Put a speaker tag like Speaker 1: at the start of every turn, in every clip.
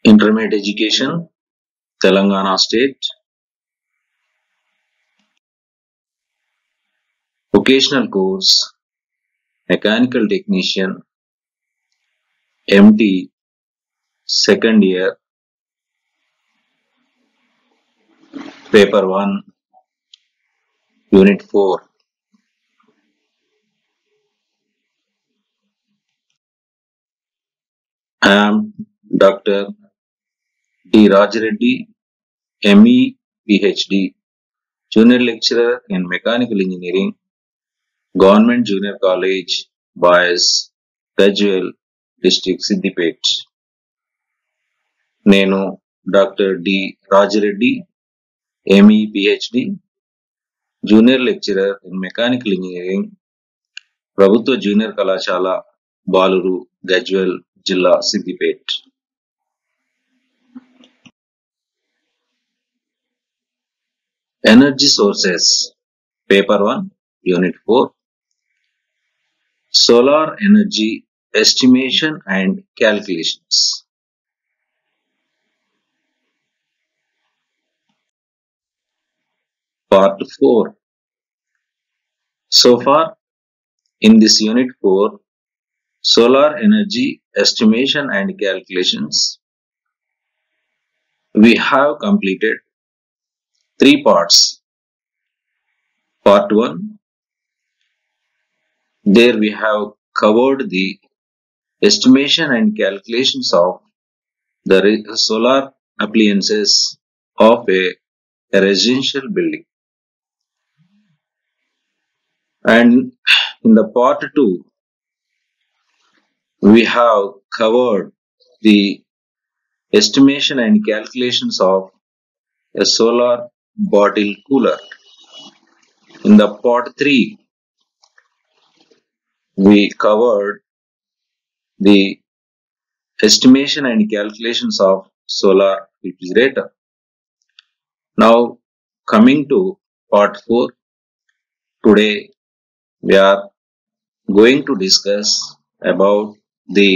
Speaker 1: Intermediate education, Telangana State. Vocational course, Mechanical Technician, MT, second year, Paper 1, Unit 4. I am Dr. D. Rajareddy, ME, PhD, Junior Lecturer in Mechanical Engineering, Government Junior College, Boys, Gajwel, District Siddipet. నేను doctor D Rajireddy, ME PhD, junior lecturer in mechanical engineering, ప్రభుత్వ junior కళాశాల బాలురు, గజ్వెల్ జిల్లా, Siddipet. Energy sources, paper 1, unit 4, solar energy estimation and calculations. Part 4. So far, in this Unit 4, Solar Energy Estimation and Calculations, we have completed 3 parts. Part 1, there we have covered the estimation and calculations of the solar appliances of a residential building. And in the part 2, we have covered the estimation and calculations of a solar bottle cooler. In the part 3, we covered the estimation and calculations of solar refrigerator. Now coming to part 4, today we are going to discuss about the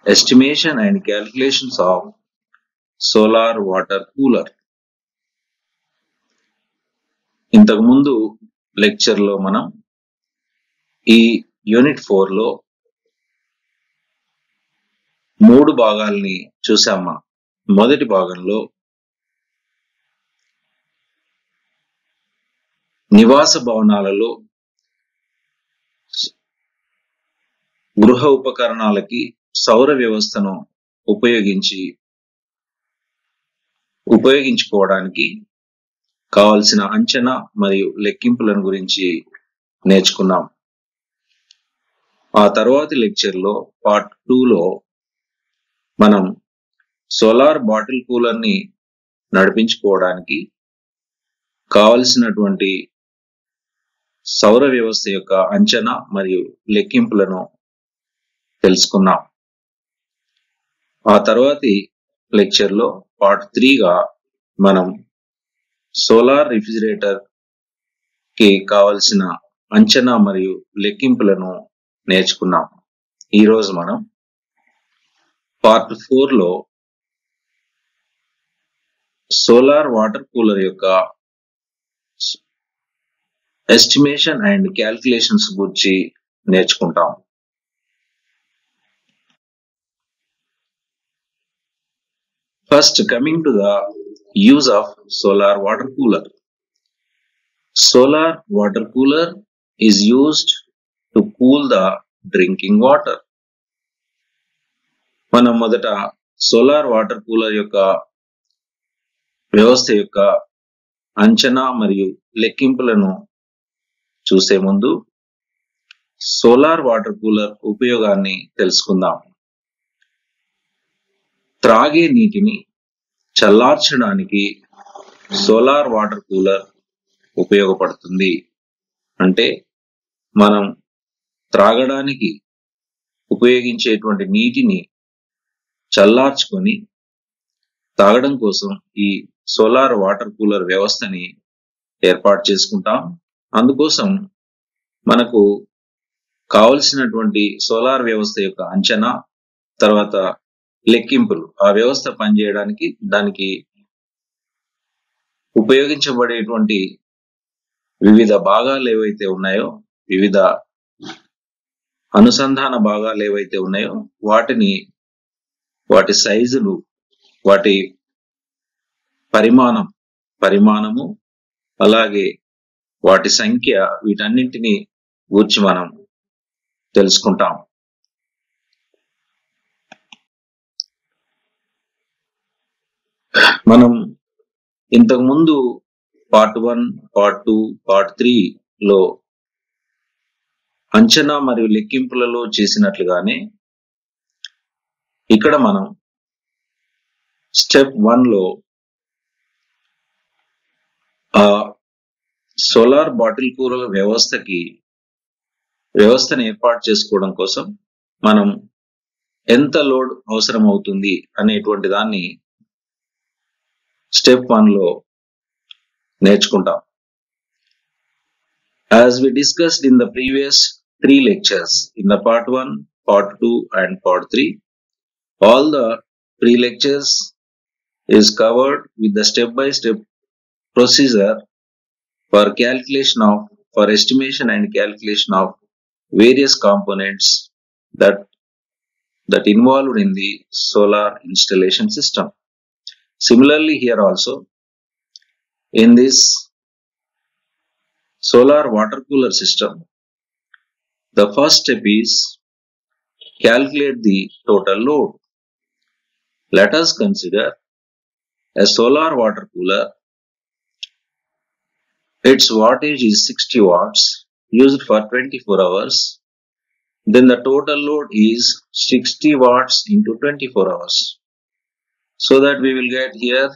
Speaker 1: estimation and calculations of solar water cooler. ఇంతకు ముందు lecture లో మనం ఈ unit 4 లో 3 భాగాల్ని చూసాం. మనం మొదటి భాగంలో నివాస భవనాలలో గృహ ఉపకరణాలకి సౌర వ్యవస్థను ఉపయోగించుకోవడానికి కావాల్సిన అంచనా మరియు లెక్కింపులను గురించి నేర్చుకున్నాం. ఆ తర్వాతి లెక్చర్ లో పార్ట్ 2 లో మనం సోలార్ బాటిల్ కూలర్ ని నడిపించుకోవడానికి కావలసినటువంటి సౌర వ్యవస్థ యొక్క అంచనా మరియు లెక్కింపులను తెలుసుకున్నాం. ఆ తర్వాతి లెక్చర్ లో పార్ట్ 3 గా మనం సోలార్ రిఫ్రిజిరేటర్ కి కావలసిన అంచనా మరియు లెక్కింపులను నేర్చుకున్నాం. ఈరోజు మనం పార్ట్ 4 లో సోలార్ వాటర్ కూలర్ యొక్క ఎస్టిమేషన్ అండ్ క్యాల్కులేషన్స్ గురించి నేర్చుకుంటాం. First, coming to the use of solar water cooler. Solar water cooler is used to cool the drinking water. మనం మొదట సోలార్ వాటర్ కూలర్ యొక్క వ్యవస్థ యొక్క అంచనా మరియు లెక్కింపులను చూసే ముందు సోలార్ వాటర్ కూలర్ ఉపయోగాన్ని తెలుసుకుందాం. త్రాగే నీటిని చల్లార్చడానికి సోలార్ వాటర్ కూలర్ ఉపయోగపడుతుంది. అంటే మనం త్రాగడానికి ఉపయోగించేటువంటి నీటిని చల్లార్చుకొని తాగడం కోసం ఈ సోలార్ వాటర్ కూలర్ వ్యవస్థని ఏర్పాటు చేసుకుంటాం. అందుకోసం మనకు కావలసినటువంటి సోలార్ వ్యవస్థ యొక్క అంచనా, తర్వాత లెక్కింపులు, ఆ వ్యవస్థ పనిచేయడానికి దానికి ఉపయోగించబడేటువంటి వివిధ భాగాలు ఏవైతే ఉన్నాయో, వివిధ అనుసంధాన భాగాలు ఏవైతే ఉన్నాయో వాటి సైజులు, వాటి పరిమాణము, అలాగే వాటి సంఖ్య, వీటన్నింటినీ గూర్చి మనం తెలుసుకుంటాం. మనం ఇంతకుముందు పార్ట్ 1, పార్ట్ 2, పార్ట్ 3 లో అంచనా మరియు లెక్కింపులలో చేసినట్లుగానే ఇక్కడ మనం స్టెప్ 1 లో ఆ సోలార్ బాటిల్ కూలర్ వ్యవస్థను ఏర్పాటు చేసుకోవడం కోసం మనం ఎంత లోడ్ అవసరం అవుతుంది అనేటువంటి దాన్ని స్టెప్ 1 లో నేర్చుకుంటాం. As we discussed in the previous 3 lectures, in the part 1, part 2 and part 3, all the 3 lectures is covered with the step-by-step procedure for estimation and calculation of various components that involved in the solar installation system. Similarly, here also, in this solar water cooler system, the first step is calculate the total load. Let us consider a solar water cooler. Its wattage is 60 watts used for 24 hours. Then the total load is 60 watts into 24 hours. So that we will get here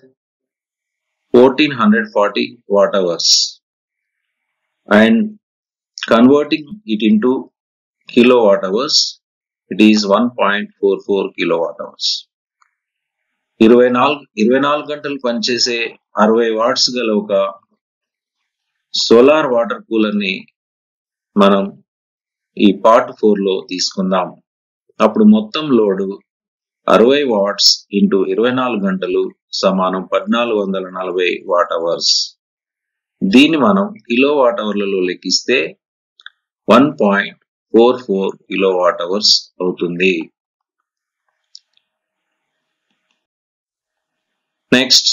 Speaker 1: 1440 watt hours. And converting it into kilowatt hours, it is 1.44 kilowatt hours. 24 గంటలు పనిచేసే 60 watts గల ఒక solar water cooler ని మనం ఈ part 4 లో తీసుకుందాం. అప్పుడు మొత్తం లోడ్ 60 వాట్స్ ఇంటూ 24 గంటలు సమానం 1440 వాట్ అవర్స్. దీన్ని మనం కిలోవాట్ అవర్లలో లెక్కిస్తే 1.44 కిలోవాట్ అవర్స్ అవుతుంది. Next,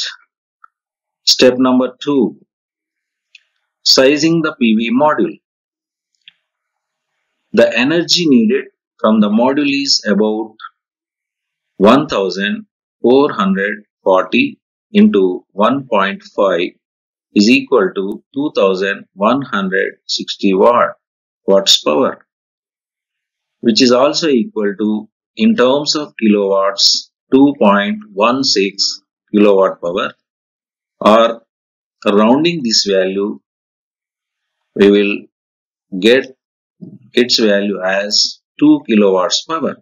Speaker 1: step number 2, sizing the PV module. The energy needed from the module is about 1440 into 1.5 is equal to 2160 watts power, which is also equal to, in terms of kilowatts, 2.16 kilowatt power, or rounding this value, we will get its value as 2 kilowatts power.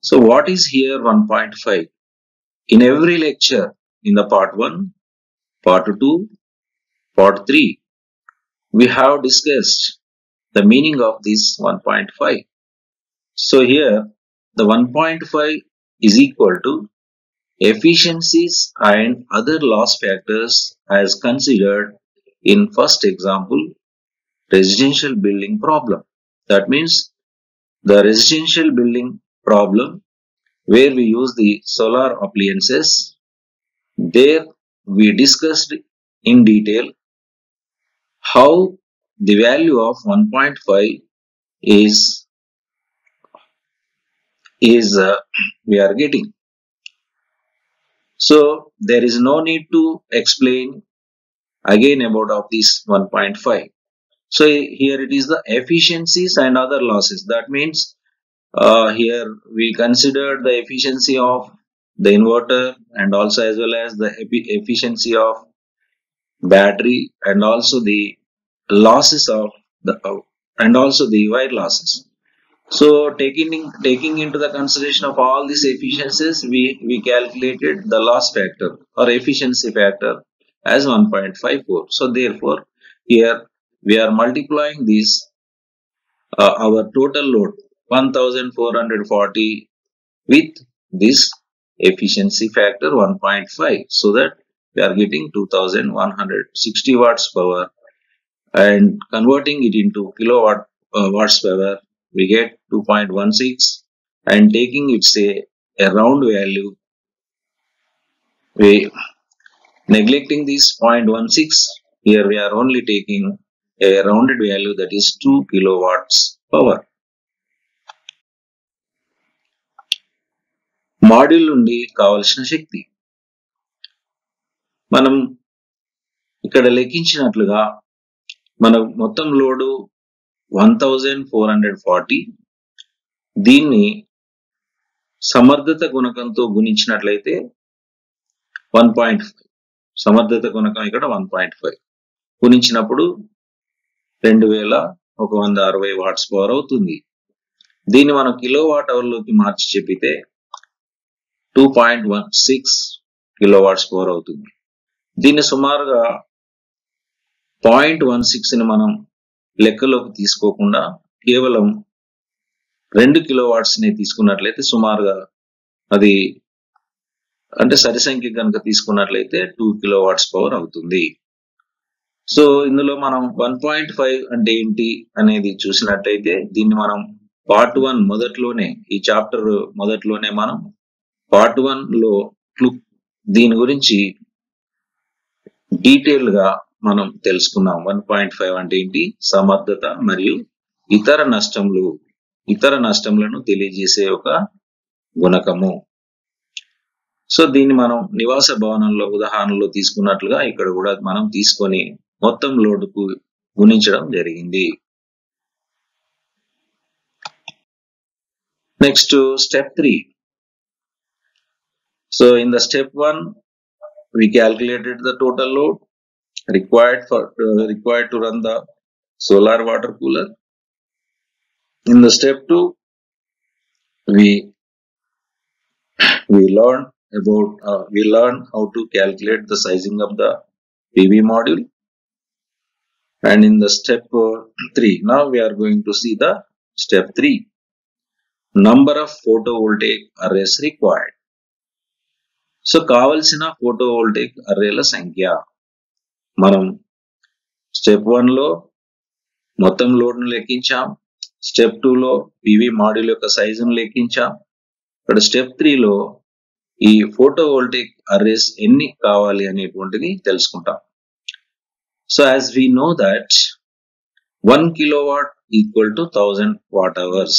Speaker 1: So what is here 1.5? In every lecture, in the part 1, part 2, part 3, we have discussed the meaning of this 1.5. So here the 1.5 is equal to efficiencies and other loss factors as considered in first example, residential building problem. That means the residential building problem where we use the solar appliances, there we discussed in detail how the value of 1.5 is we are getting. So there is no need to explain again about of this 1.5. So here it is the efficiencies and other losses. That means here we considered the efficiency of the inverter and also as well as the efficiency of battery and also the losses of the and also the wire losses. So taking into the consideration of all these efficiencies, we calculated the loss factor or efficiency factor as 1.54. So therefore here we are multiplying this our total load 1440 with this efficiency factor 1.5, so that we are getting 2160 watts power, and converting it into kilowatt watts power, we get 2.16, and taking it say a round value, we neglecting this 0.16, here we are only taking a rounded value, that is 2 kilowatts power. Module నుండి కావలసిన శక్తి మనం ఇక్కడ లెక్కించినట్లుగా మన మొత్తం load 1440, దీన్ని సమర్థత గుణకంతో గుణించినట్లయితే 1.5, సమర్థత గుణకం ఇక్కడ 1.5 గుణించినప్పుడు 2160 వాట్స్ పవర్ అవుతుంది. దీన్ని మనం కిలోవాట్ అవర్ లోకి మార్చి చెప్పితే 2.16 కిలోవాట్స్ పవర్ అవుతుంది. దీన్ని సుమారుగా 0.16 ని మనం లెక్కలోకి తీసుకోకుండా కేవలం 2 కిలోవాట్స్ ని తీసుకున్నట్లయితే సుమారుగా అది అంటే సరి సంఖ్య కనుక తీసుకున్నట్లయితే 2 కిలోవాట్స్ పవర్ అవుతుంది. సో ఇందులో మనం 1.5 అంటే ఏంటి అనేది చూసినట్టయితే దీన్ని మనం పార్ట్ 1 మొదట్లోనే, ఈ చాప్టర్ మొదట్లోనే మనం పార్ట్ 1 లో దీని గురించి డీటెయిల్ గా మనం తెలుసుకున్నాం. 1.5 అంటే ఏంటి, సమర్థత మరియు ఇతర నష్టములను తెలియజేసే ఒక గుణకము. సో దీన్ని మనం నివాస భవనంలో ఉదాహరణలో తీసుకున్నట్లుగా ఇక్కడ కూడా మనం తీసుకొని మొత్తం లోడుకు గుణించడం జరిగింది. Next step 3. So in the step 1 we calculated the total load required to run the solar water cooler. In the step 2 we learn how to calculate the sizing of the PV module. And in the step 3, now we are going to see the step 3, number of photovoltaic arrays required. So కావలసిన photovoltaic అర్రేల సంఖ్య. మనం step 1 లో మొత్తం లోడ్ను లెక్కించాం, step 2 లో PV module యొక్క సైజును లెక్కించాం, ఇక్కడ step 3 లో ఈ ఫోటోవోల్టైక్ అర్రేస్ ఎన్ని కావాలి అనేటువంటిది తెలుసుకుంటాం. So as we know that 1 kilowatt equal to 1000 watt hours,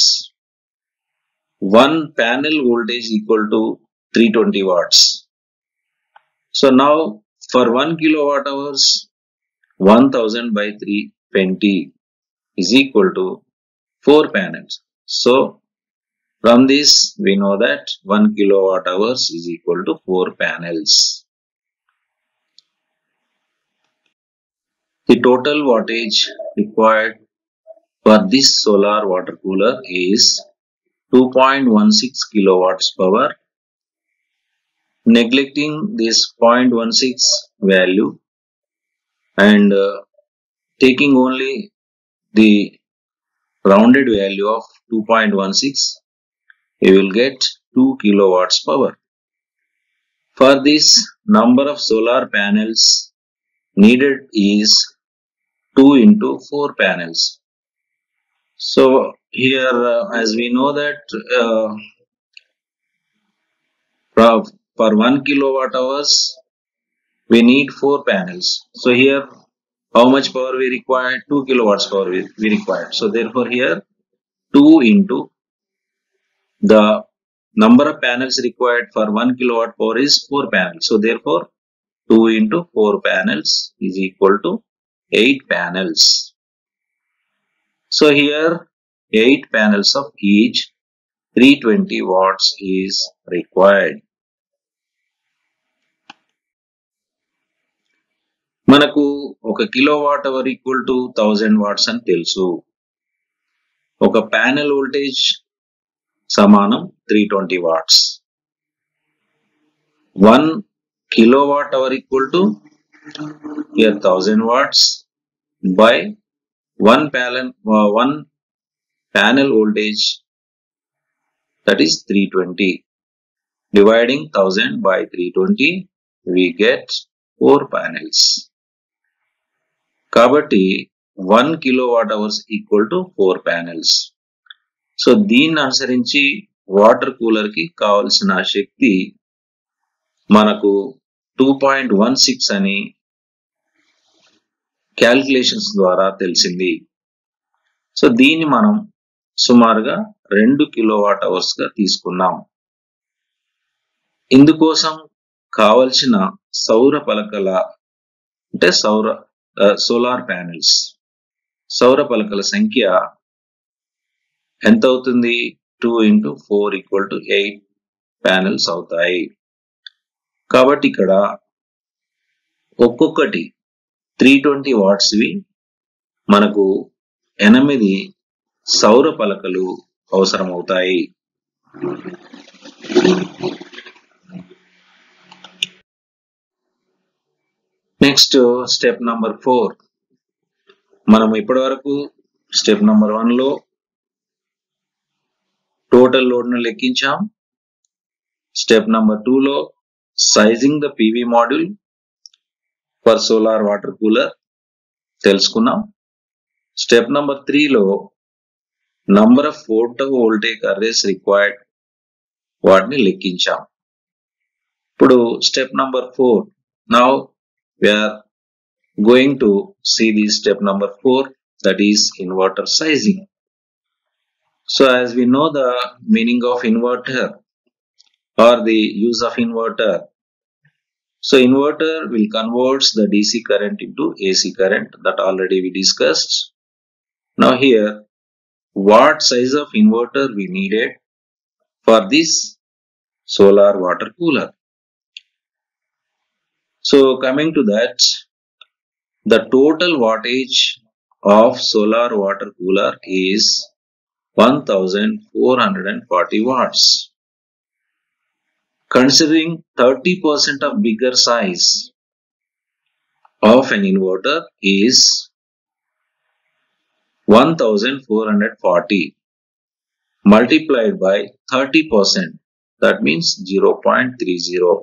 Speaker 1: 1 panel voltage equal to 320 watts. So now for 1 kilowatt hours, 1000 by 320 is equal to 4 panels. So from this we know that 1 kilowatt hours is equal to 4 panels. The total wattage required for this solar water cooler is 2.16 kilowatts power. Neglecting this 0.16 value and taking only the rounded value of 2.16, we will get 2 kilowatts power. For this, number of solar panels needed is 2 into 4 panels. So here as we know that for 1 kilowatt hours we need 4 panels. So here how much power we require? 2 kilowatts power we require. So therefore here 2 into the number of panels required for 1 kilowatt power is 4 panels. So therefore 2 into 4 panels is equal to 8 panels. So here 8 panels of each 320 watts is required. మనకు 1 kilowatt hour equal to 1000 watts అని తెలుసు. ఒక panel voltage సమానం 320 watts. 1 kilowatt hour equal to here 1000 watts by 1 panel voltage that is 320. Dividing 1000 by 320, we get 4 panels. Kabatti 1 kilowatt hours equal to 4 panels. So దీన్ని అనుసరించి water cooler కి కావాల్సిన శక్తి మనకు 2.16 అని క్యాలిక్యులేషన్స్ ద్వారా తెలిసింది. సో దీన్ని మనం సుమారుగా 2 కిలోవాట్ అవర్స్ గా తీసుకున్నాం. ఇందుకోసం కావలసిన సౌర పలకల అంటే సోలార్ ప్యానెల్స్, సౌర పలకల సంఖ్య ఎంత అవుతుంది? 2 into 4 equal to 8 ప్యానెల్స్ అవుతాయి. కాబట్టి ఇక్కడ ఒక్కొక్కటి 320 వాట్స్వి మనకు 8 సౌర పలకలు అవసరమవుతాయి. Next step number 4. మనం ఇప్పటి వరకు స్టెప్ నంబర్ 1 లో టోటల్ లోడ్ ను లెక్కించాం. స్టెప్ నంబర్ 2 లో sizing the PV module for solar water cooler తెలుసుకున్నాం. స్టెప్ నంబర్ 3 లో number of photovoltaic arrays required వాటిని లెక్కించాం. ఇప్పుడు step number 4. Now we are going to see the step number 4, that is inverter sizing. So as we know the meaning of inverter or the use of inverter, so inverter will convert the DC current into AC current, that already we discussed. Now here, what size of inverter we needed for this solar water cooler? So coming to that, the total wattage of solar water cooler is 1440 watts. Considering 30% of bigger size of an inverter is 1440 multiplied by 30%, that means 0.30.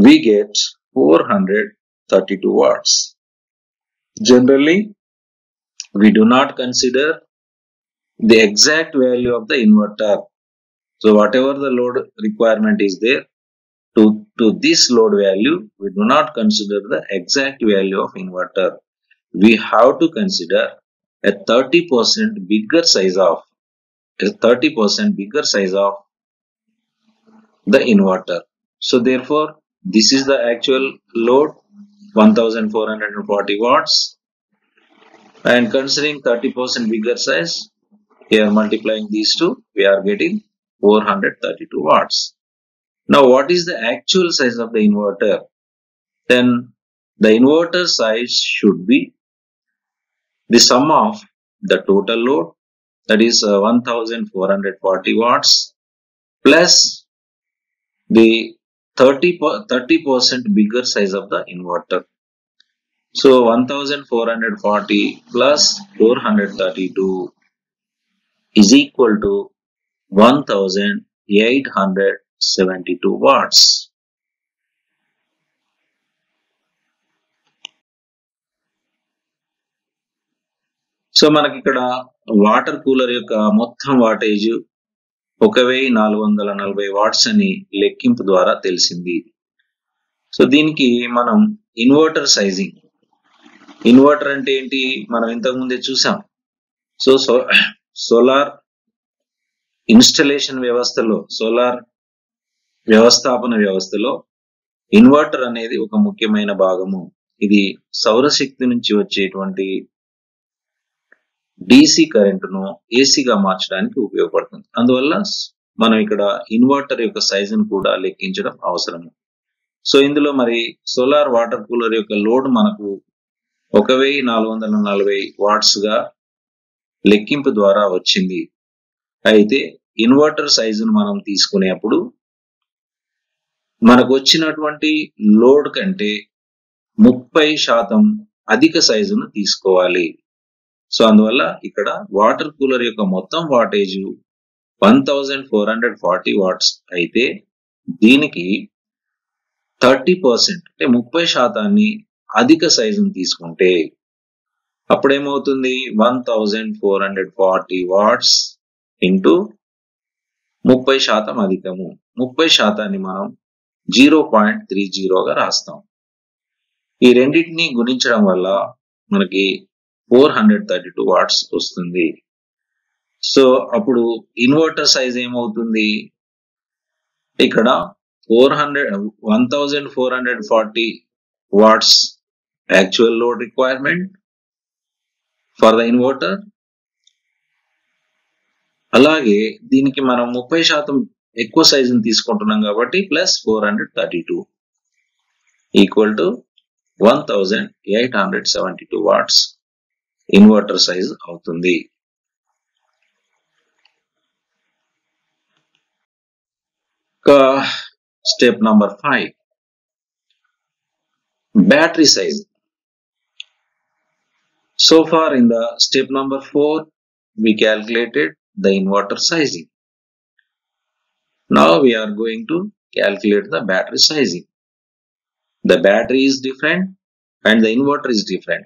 Speaker 1: We get 432 watts. Generally, we do not consider the exact value of the inverter. So whatever the load requirement is there, to this load value, we do not consider the exact value of inverter. We have to consider a 30% bigger size of the inverter. So therefore, this is the actual load, 1440 watts, and considering 30% bigger size, here multiplying these two, we are getting 432 watts. Now what is the actual size of the inverter? Then the inverter size should be the sum of the total load, that is 1440 watts, plus the 30% bigger size of the inverter. So 1440 plus 432 is equal to 1872 watts. So మనకి ఇక్కడ water cooler యొక్క మొత్తం wattage 1440 watts అని లెక్కింపు ద్వారా తెలిసింది. So దీనికి మనం ఇన్వర్టర్ సైజింగ్, ఇన్వర్టర్ అంటే ఏంటి మనం ఇంతకు ముందే చూసాం. సో సోలార్ ఇన్స్టలేషన్ వ్యవస్థలో, సోలార్ వ్యవస్థాపన వ్యవస్థలో ఇన్వర్టర్ అనేది ఒక ముఖ్యమైన భాగము. ఇది సౌరశక్తి నుంచి వచ్చేటువంటి DC కరెంటును ఏసీగా మార్చడానికి ఉపయోగపడుతుంది. అందువల్ల మనం ఇక్కడ ఇన్వర్టర్ యొక్క సైజును కూడా లెక్కించడం అవసరం. సో ఇందులో మరి సోలార్ వాటర్ కూలర్ యొక్క లోడ్ మనకు 1440 వాట్స్ గా లెక్కింపు ద్వారా వచ్చింది. అయితే ఇన్వర్టర్ సైజును మనం తీసుకునేప్పుడు మనకు వచ్చినటువంటి లోడ్ కంటే 30% అధిక సైజును తీసుకోవాలి. సో అందువల్ల ఇక్కడ వాటర్ కూలర్ యొక్క మొత్తం వాటేజ్ 1440 వాట్స్ అయితే దీనికి 30% అంటే 30% అధిక సైజును తీసుకుంటే అప్పుడేమవుతుంది 1440 వాట్స్ ఇంటూ 30% అధికము 30% మనం 0.30గా రాస్తాం. ఈ రెండింటిని గుణించడం వల్ల మనకి 432 వాట్స్ వస్తుంది. సో అప్పుడు ఇన్వర్టర్ సైజ్ ఏమవుతుంది, ఇక్కడ 1440 watts actual load requirement for the inverter, అలాగే దీనికి మనం 30% ఎక్కువ సైజుని తీసుకుంటున్నాం కాబట్టి plus 432 equal to 1872 watts inverter size అవుతుంది. Step number 5, battery size. So far in the step number 4 we calculated the inverter sizing. Now we are going to calculate the battery sizing. The battery is different and the inverter is different.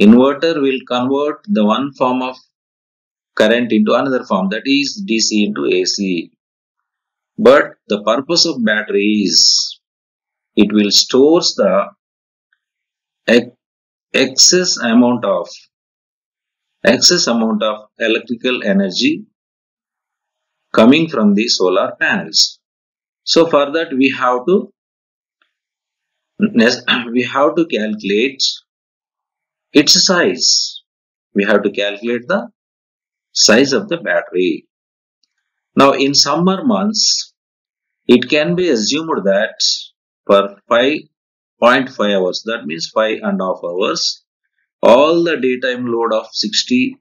Speaker 1: Inverter will convert the one form of current into another form, that is DC into AC. But the purpose of battery is it will store the excess amount of electrical energy coming from the solar panels. So for that we have to calculate its size. We have to calculate the size of the battery. Now in summer months, it can be assumed that for 5.5 hours, that means 5.5 hours, all the daytime load of 60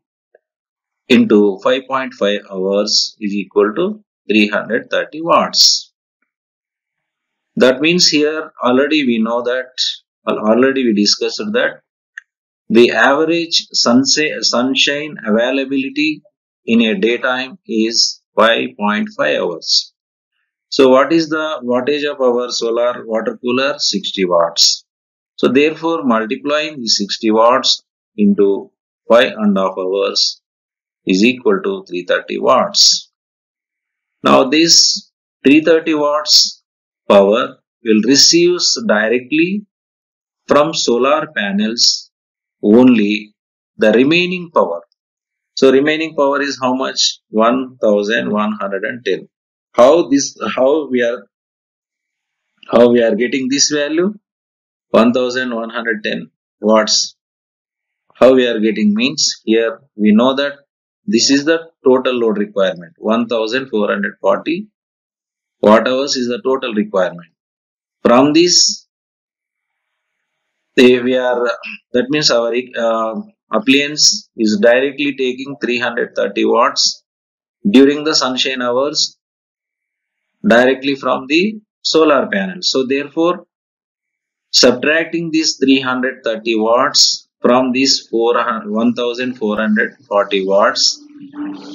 Speaker 1: into 5.5 hours is equal to 330 watts. That means here already we know that, already we discussed that the average sunshine availability in a daytime is 5.5 hours. So what is the wattage of our solar water cooler? 60 watts. So therefore multiplying the 60 watts into 5.5 hours is equal to 330 watts. Now this 330 watts power will receive directly from solar panels only the remaining power. So remaining power is how much? 1110. How we are getting this value? 1110 watts. How we are getting means, here we know that this is the total load requirement. 1440 watt hours is the total requirement. From this that means our appliance is directly taking 330 watts during the sunshine hours directly from the solar panel. So therefore subtracting these 330 watts from this 1440 watts,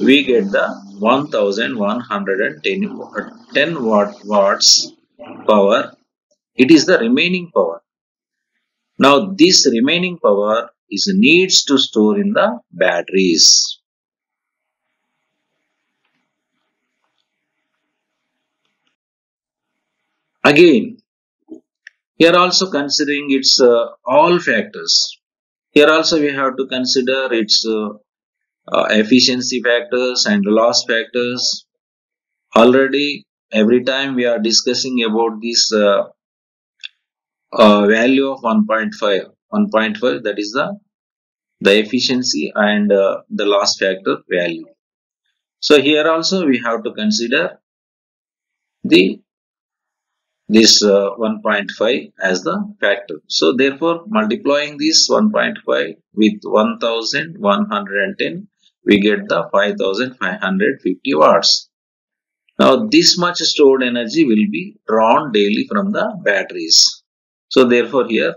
Speaker 1: we get the 1110 watts power. It is the remaining power. Now this remaining power is needs to store in the batteries. Again, here also considering its all factors. Here also we have to consider its efficiency factors and loss factors. Already every time we are discussing about this value of 1.5, that is the efficiency and the loss factor value. So here also we have to consider this 1.5 as the factor. So therefore multiplying this 1.5 with 1110, we get the 5550 watts. Now this much stored energy will be drawn daily from the batteries. So therefore here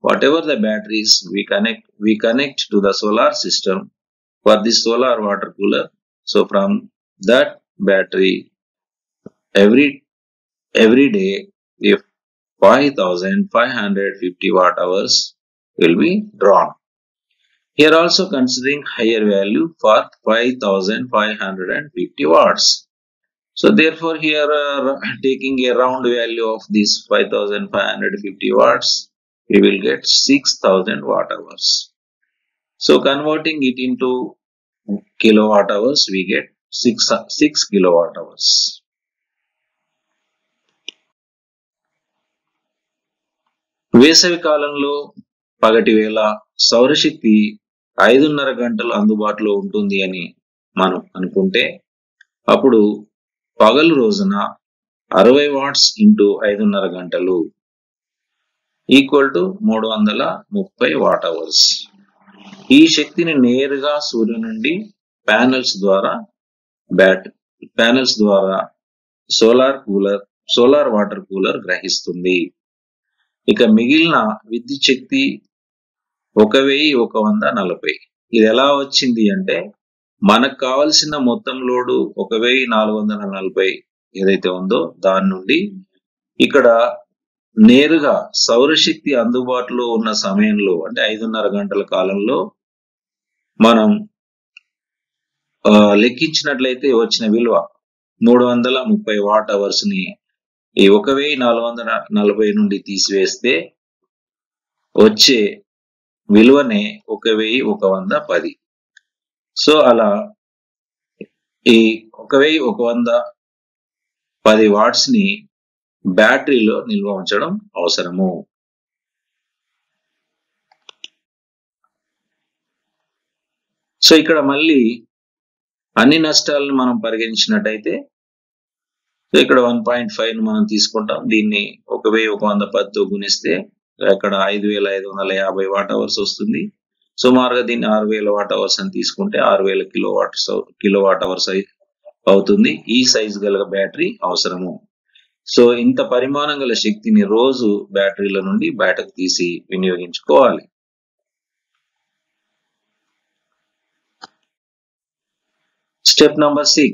Speaker 1: whatever the batteries we connect to the solar system for this solar water cooler. So from that battery every day if 5550 watt hours will be drawn. Here also considering higher value for 5550 watts. So therefore here taking a round value of this 5550 watts, we will get 6000 watt hours. So converting it into kilowatt hours, we get 6 kilowatt hours. వేసవి కాలంలో పగటి వేళ సౌరశక్తి 5.5 గంటలు అందుబాటులో ఉంటుంది అని మనం అనుకుంటే, అప్పుడు పగలు రోజున 60 వాట్స్ ఇంటూ 5.5 గంటలు ఈక్వల్ టు 330 వాట్ అవర్స్. ఈ శక్తిని నేరుగా సూర్యుని నుండి ప్యానెల్స్ ద్వారా సోలార్ వాటర్ కూలర్ గ్రహిస్తుంది. ఇక మిగిలిన విద్యుత్ శక్తి 1140. ఇది ఎలా వచ్చింది అంటే, మనకు కావలసిన మొత్తం లోడు 1440 ఏదైతే ఉందో దాని నుండి ఇక్కడ నేరుగా సౌరశక్తి అందుబాటులో ఉన్న సమయంలో అంటే 5.5 గంటల కాలంలో మనం లెక్కించినట్లయితే వచ్చిన విలువ 330 వాట్ అవర్స్ ని ఈ 1440 నుండి తీసివేస్తే వచ్చే విలువనే 1110. సో అలా ఈ 1110 వాట్స్ ని బ్యాటరీలో నిల్వ ఉంచడం అవసరము. సో ఇక్కడ మళ్ళీ అన్ని నష్టాలను మనం పరిగణించినట్టయితే, సో ఇక్కడ 1.5 మనం తీసుకుంటాం. దీన్ని 1110తో గుణిస్తే అక్కడ 5550 వాట్ అవర్స్ వస్తుంది. సుమారుగా దీన్ని 6000 వాట్ అవర్స్ అని తీసుకుంటే 6000 కిలోవాట్ అవర్స్ అవుతుంది. ఈ సైజు గల బ్యాటరీ అవసరము. సో ఇంత పరిమాణం గల శక్తిని రోజు బ్యాటరీల నుండి బయటకు తీసి వినియోగించుకోవాలి. Step number 6,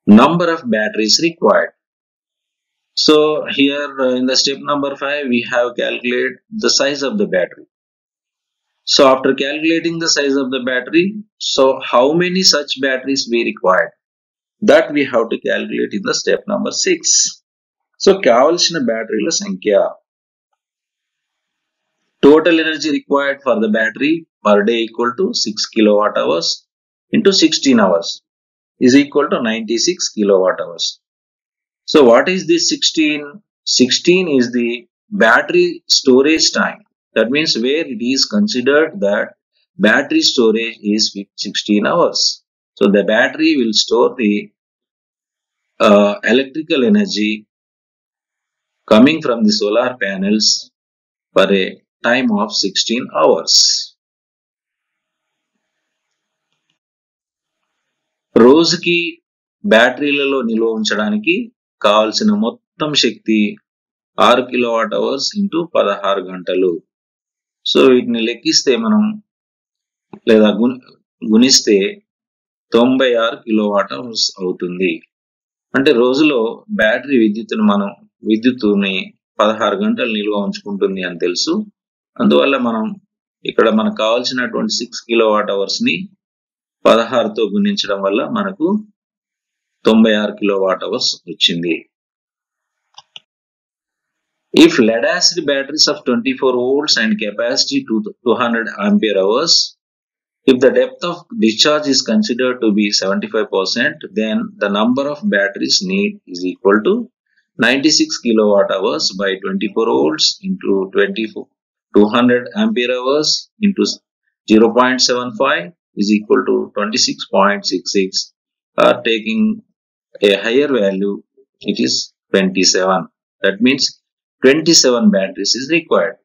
Speaker 1: number of batteries required. So here in the step number 5, we have calculated the size of the battery. So after calculating the size of the battery, so how many such batteries we required? That we have to calculate in the step number 6. So కావలసిన బ్యాటరీల సంఖ్య. Total energy required for the battery per day equal to 6 kilowatt hours into 16 hours is equal to 96 kilowatt hours. So what is this 16? 16 is the battery storage time. That means where it is considered that battery storage is 16 hours. So the battery will store the electrical energy coming from the solar panels for a time of 16 hours. రోజుకి బ్యాటరీలలో నిల్వ ఉంచడానికి కావాల్సిన మొత్తం శక్తి 6 kilowatt hours into 16 గంటలు. So వీటిని లెక్కిస్తే మనం లేదా గుణిస్తే 96 కిలోవాట్ అవర్స్ అవుతుంది. అంటే రోజులో బ్యాటరీ విద్యుత్తుని 16 గంటలు నిల్వ ఉంచుకుంటుంది అని తెలుసు. అందువల్ల మనం ఇక్కడ మనకు కావాల్సినటువంటి 6 కిలోవాట్ అవర్స్ ని 16తో గుణించడం వల్ల మనకు 96 కిలోవాట్ అవర్స్ వచ్చింది. If lead acid batteries of 24 volts and capacity to 200 ampere hours, if the depth of discharge is considered to be 75%, then the number of batteries need is equal to 96 kilowatt hours by 24 volts into 200 ampere hours into 0.75 is equal to 26.66, or taking a higher value, it is 27. That means 27 batteries is required,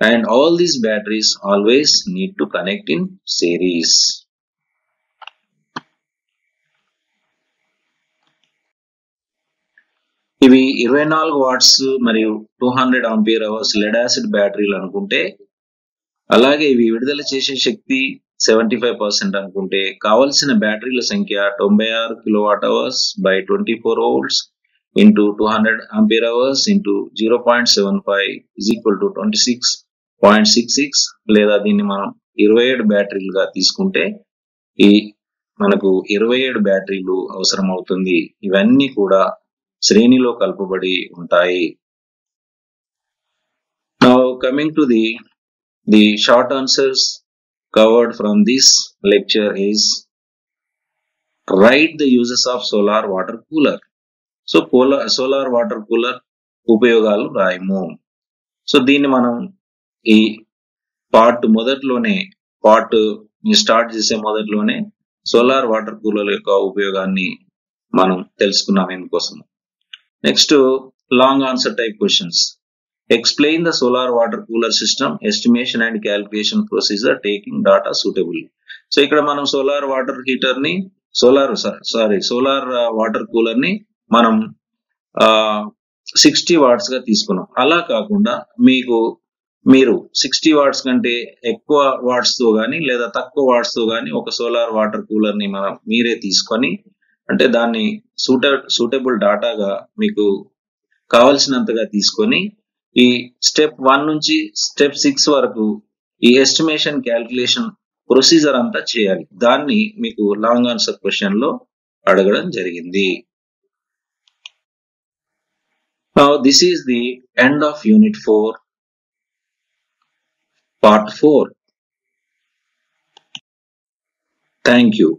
Speaker 1: and all these batteries always need to connect in series. ఇవి 24 watts మరియు 200 ampere hours lead acid బ్యాటరీలు అనుకుంటే, అలాగే ఇవి విడుదల చేసే శక్తి 75% అనుకుంటే కావలసిన బ్యాటరీల సంఖ్య 96 kilowatt hours by 24 volts into 200 ampere hours into 0.75 is equal to 26.66, లేదా దీన్ని మనం 27 బ్యాటరీలుగా తీసుకుంటే ఈ మనకు 27 బ్యాటరీలు అవసరం అవుతుంది. ఇవన్నీ కూడా శ్రేణిలో కలుపబడి ఉంటాయి. Now coming to the short answers covered from this lecture is: write the uses of solar water cooler. So solar water cooler ఉపయోగాలు రాయము. సో దీన్ని మనం ఈ పార్ట్ స్టార్ట్ చేసే మొదట్లోనే సోలార్ వాటర్ కూలర్ యొక్క ఉపయోగాన్ని మనం తెలుసుకున్నాం ఎందుకోసం. Next long answer type questions. Explain the solar water cooler system estimation and calculation procedure taking data suitable. So ఇక్కడ మనం సోలార్ వాటర్ హీటర్ ని సోలార్ వాటర్ కూలర్ ని మనం 60 వాట్స్ గా తీసుకున్నాం. అలా కాకుండా మీరు 60 వాట్స్ కంటే ఎక్కువ వాట్స్ తో గానీ లేదా తక్కువ వాట్స్ తో గానీ ఒక సోలార్ వాటర్ కూలర్ ని మీరే తీసుకొని, అంటే దాన్ని సూటబుల్ డాటాగా మీకు కావలసినంతగా తీసుకొని ఈ స్టెప్ 1 నుంచి స్టెప్ 6 వరకు ఈ ఎస్టిమేషన్ క్యాలిక్యులేషన్ ప్రొసీజర్ అంతా చేయాలి. దాన్ని మీకు లాంగ్ ఆన్సర్ క్వశ్చన్ లో అడగడం జరిగింది. Now this is the end of unit 4 part 4. Thank you.